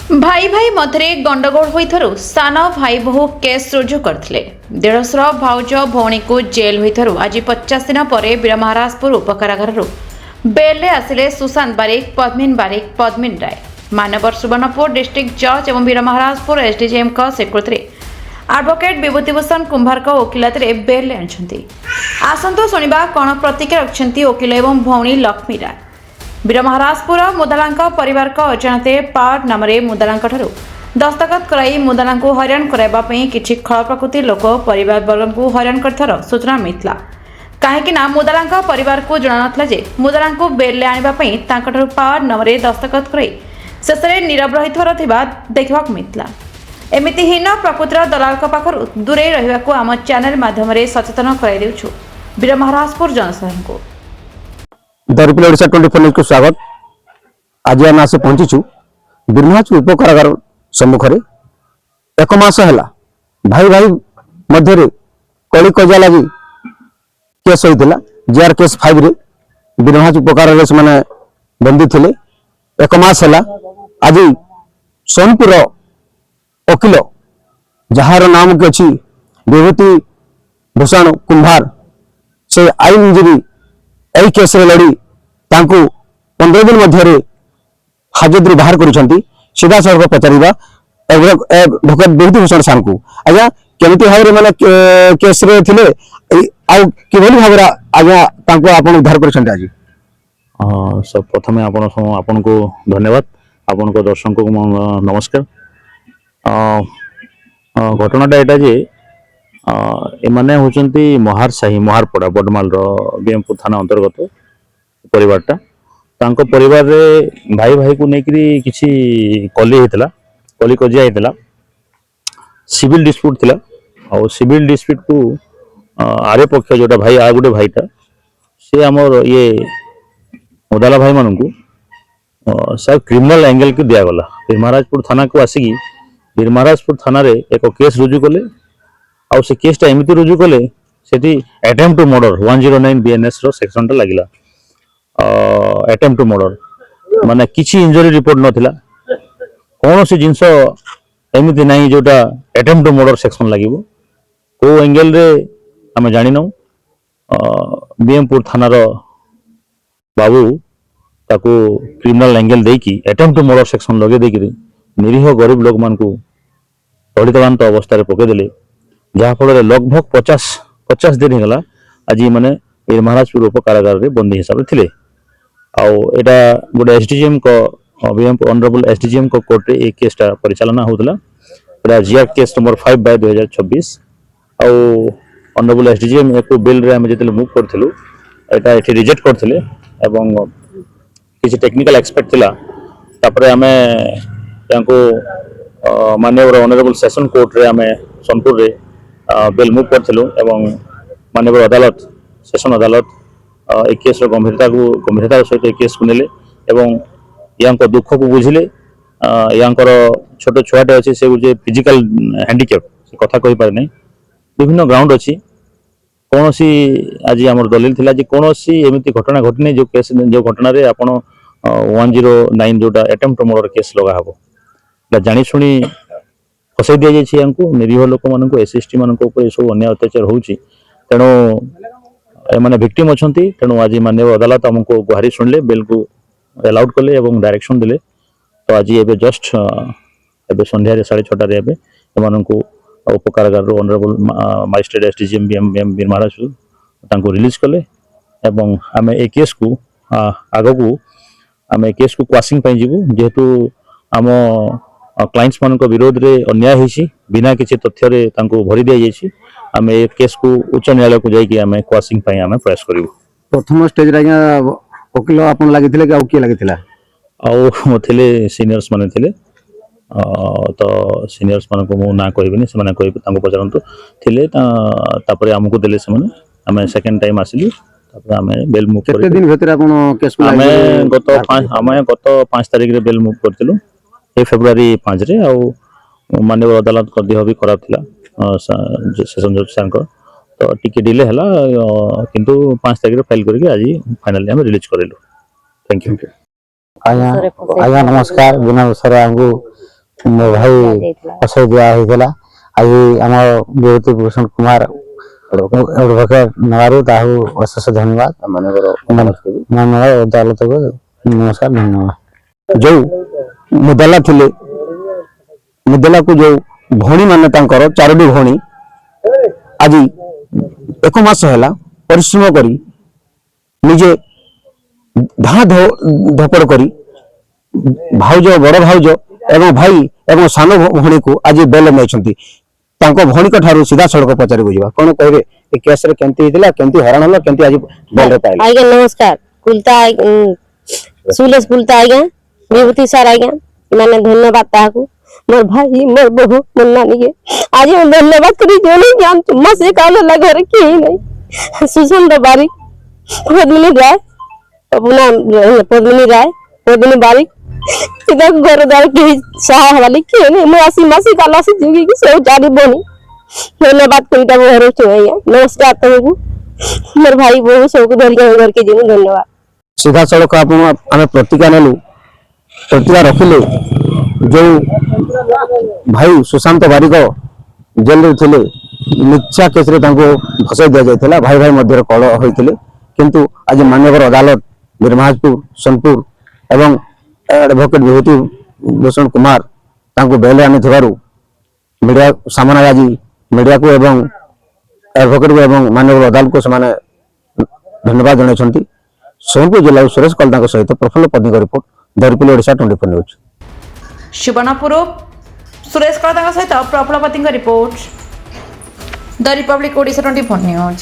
भाई भाई मध्य गंडगोल होइथारु सान भाई बहु केस रुजु करथिले। देढ़शर भाउज भौणी को जेल होइथारु आज 50 दिन पर वीरमहाराजपुर उपकारागारु बेले आसिले सुशांत बारिक, पद्मिन राय। मानवर सुवर्णपुर डिस्ट्रिक्ट जज एवं वीरमहाराजपुर एसडीजेएम सेक्रेटरी एडवोकेट विभूतिभूषण कुंभार वकिलत बेल आनी। आसतु शुणा कौन प्रतिक्रिया रखिंट वकिल एवं भौणी लक्ष्मी राय। वीरमहाराजपुर मुदाला परिवार अजाणते पार नाम मुदाला दस्तखत कराई मुदाला हैरान कराइबापी किछि खल प्रकृति लोक परिवार वर्ग को हैरान कर सूचना मिलता। कहीं मुदाला परिवार को जना नाला जे मुदाला बेल आने पावर नाम दस्तखत कराई शेष में नीरव रही देखा मिलता। एमती हीन प्रकृतिर दलाल पाखर दूरे रहा आम चैनल माध्यम सचेतन कर वीरमहाराजपुर जनसाधारण को दरिपल ओडिशा 24 न्यूज को स्वागत। आज आम आसी पहुंचीचु वीरमहाराजपुर उपकारागार सम्मुख में। एक मास है भाई भाई मध्य कली कजिया लगी केस होता JR केस 5 रे वीरमहाराजपुर उपकारागार से बंदी थे। एक मास है आज सोनपुर वकिल जार नाम के अच्छी विभूति भूषण कुंभार से आईनजीवी यही केस लड़ी 15 दिन मध्य हाजत बाहर कर सीधा सड़क पचार एडवोकेट विभूतिभूषण सार को आज्ञा केमी भाव में केस भाव आज्ञा आप उद्धार कर सब प्रथम आपन को धन्यवाद। आपन को दर्शक को नमस्कार। घटनाटा यहाँ जे एमाने होचंती महार साही महारपड़ा बडमाल बीएमपुर थाना अंतर्गत परिवारटा तांको परिवार रे भाई भाई को नेकरी किछि कली कजिया हेतला सिविल डिस्प्यूट थिला और सिविल डिस्प्यूट को आरे पक्ष जोटा भाई आ गुटे भाईटा से हमर ये मुदाला भाई मानू सब क्रिमिनल एंगल को दिया गला। वीरमहाराजपुर थाना को आसिकी वीरमहाराजपुर थाना रे एक केस रुजु कले आउ से केसटा एमती रुजु कले सेठी अटेम्प्ट टू मर्डर 109 बीएनएस रो सेक्शन टा लागिला। अटेम्प्ट टू मर्डर माने किछि इंजरी रिपोर्ट नथिला कोन से जिंस एमती नाही जोटा अटेम्प्ट टू मर्डर सेक्शन लागिवो को एंगल रे हमें जानि न बीएमपुर थाना रो बाबू ताको क्रिमिनल एंगल देकी अटेम्प्ट टू मर्डर सेक्शन लगे देकी निरीह गरीब लोक मान को पड़ितवांत अवस्था रे पके देले जहाँ फल लगभग 50 दिन होगा आज मैंने वीरमहाराजपुर उपकारागार रे बंदी हिसाब से थे। आउटा गोटे एसडीजेएम ऑनरेबल एसडीजेएम कोर्ट रे केसटा परिचालना होता JR केस नंबर 5/2026 आउ ऑनरेबल एसडीजेएम एक बिल रे हम जेतले मूव करथिलु एटा एठी रिजेक्ट करथिले एवं किछि टेक्निकल एक्सपेक्ट थिला तापरे हमें यांको माननीय ऑनरेबल सेशन कोर्ट रे हमें सोनपुर रे बेल मूव करथिलु एवं माननीय अदालत सेशन अदालत एक केस गंभीरता सहित एक केस को नेले एवं यांको दुख को बुझिले। यांकर छोट छुआटे अच्छे से जे फिजिकल हैंडिकैप से कथा कहि पारे नै विभिन्न ग्राउंड अछि कौन सी आज आम दलिल थिला जे कौन सी एमती घटना घटने जो केस जो घटना रे आपण 109 जोटा अटेम्प्ट टू मर्डर केस लगा हबो जानी सुनी फसई दि जाइए निरीह लोक मान एसएसटी मान सब अन्याय अत्याचार होची तेणु मैंने विक्टिम अच्छा तेणु आज माननीय अदालत आमको गुहारी शुणिले बेल को अलाउड कले और डायरेक्शन देले। तो आज ये जस्ट एवं संध्या 6:30 एम उपकारागार honourable magistrate SDJM Birmaharajpur release कले एवं आम ए केस को आग को आम केस को क्वासिंग जीवु जेहेतु आम क्लाइंट्स मान विरोध रे अन्याय होइछि बिना किसी तथ्य रे तांको भरी दिया जाइछि आम ए केस को उच्च न्यायालय को जाइए आम क्वासिंग आम प्रयास करूँ। प्रथम स्टेज रे वकिल आपन लागिथिले कि किए लागिथिला आउ थिले सीनियर्स माने थिले तो सीनियर्स मान को मु ना कहबिनी से माने कहबे तांको पचारंतु थिले तापरे हमको देले से माने आम सेकंड टाइम आसिलु तापरे आम बेल मूव केते दिन भीतर आपन केस आम गत 5 तारिख रे बेल मूव करतिलु ए फेब्रुआरी 5 रे आउ माननीय अदालत को देह भी खराब थिला सेशन जज सांकर तो टिके डिले हला किंतु 5 तारिख रे फाइल करके आज फाइनली हम रिलीज करेलु। Thank you. आया नमस्कार बिना सर हमको ମୋ ଭାଇ ଫସାଇ ଦିଆ ହେଇଥିଲା। ଆଜି ଆମ ବିଭୂତି ଭୂଷଣ କୁମାର ଆଡଭୋକେଟ ନେବାରୁ ତାହାକୁ ଅଶେଷ ଧନ୍ୟବାଦ। ମାନଙ୍କର ଅଦାଲତକୁ ନମସ୍କାର, ଧନ୍ୟବାଦ। ଯୋଉ ମୁଦାଲା ଥିଲେ, ମୁଦାଲାକୁ ଯୋଉ ଭଉଣୀ ମାନେ ତାଙ୍କର 4ଟି ଭଉଣୀ ଆଜି 1 ମାସ ହେଲା ପରିଶ୍ରମ କରି ନିଜେ ଧାଁ ଧପଡ଼ କରି ଭାଉଜ, ବଡ଼ ଭାଉଜ ଏବଂ ଭାଇ ଏବଂ ସାନ ଭଉଣୀକୁ ଆଜି ବେଲ ନେଇଛନ୍ତି। ତାଙ୍କ ଭଉଣୀଙ୍କ ଠାରୁ ସିଧାସଳଖ ପଚାରିବୁ ଯିବା, କଣ କହିବେ ଏ କେସରେ କେମିତି ହେଇଥିଲା, କେମିତି ହଇରାଣ ହେଲା, କେମିତି ଆଜି ବେଲରେ ପାଇଲେ? आज्ञा नमस्कार कुलता सुलेश कुलता आज्ञा विभूति सार आज्ञा मैंने धन्यवाद ताकू मोर भाई मोर बहू मोर नानी के आज मैं धन्यवाद करी जो नहीं जान तुम से काल लगा रे की नहीं सुसंद बारी पद्मिनी राय अपना पद्मिनी राय पद्मिनी बारी सीधा घर द्वार के सहा वाली के नहीं मैं आसी मासी काला से जुगी की सो जारी बनी धन्यवाद करीटा घर चोया नमस्कार तुमको मोर भाई बहू सबको घर के जीवन धन्यवाद। ସିଧାସଳଖ ଆମେ ପ୍ରତିଜ୍ଞା ନେଲୁ, ପ୍ରତିଜ୍ଞା ରଖିଲେ ଯୋଉ ଭାଇ ସୁଶାନ୍ତ ବାରିକ ଜେଲରେ ଥିଲେ, ମିଥ୍ୟା କେସରେ ତାଙ୍କୁ ଫସାଇ ଦିଆଯାଇଥିଲା। ଭାଇ ଭାଇ ମଧ୍ୟରେ କଳହ ହୋଇଥିଲେ, କିନ୍ତୁ ଆଜି ମାନ୍ୟବର ଅଦାଲତ ବୀରମହାରାଜପୁର, ସୋନପୁର ଏବଂ ଆଡଭୋକେଟ ବିଭୂତି ଭୂଷଣ କୁମାର ତାଙ୍କୁ ବେଲ ଆଣିଥିବାରୁ ମିଡ଼ିଆ ସାମନାରେ ଆଜି ମିଡ଼ିଆକୁ ଏବଂ ଆଡଭୋକେଟକୁ ଏବଂ ମାନ୍ୟବର ଅଦାଲତକୁ ସେମାନେ ଧନ୍ୟବାଦ ଜଣାଇଛନ୍ତି। सोनपुर जिल्लाରୁ ସୁରେଶ କଲଦାଙ୍କ ସହିତ ପ୍ରଫୁଲ୍ଲ ପଦ୍ମୀଙ୍କ ରିପୋର୍ଟ, ଧରିପଲ୍ଲି ଓଡ଼ିଶା 24 ନ୍ୟୁଜ୍। ସୁବର୍ଣ୍ଣପୁର ସୁରେଶ କଳଦାଙ୍କ ସହିତ ପ୍ରଫୁଲ୍ଲ ପତିଙ୍କ ରିପୋର୍ଟ, ଦ ରିପବ୍ଲିକ ଓଡ଼ିଶା 24 ନ୍ୟୁଜ୍।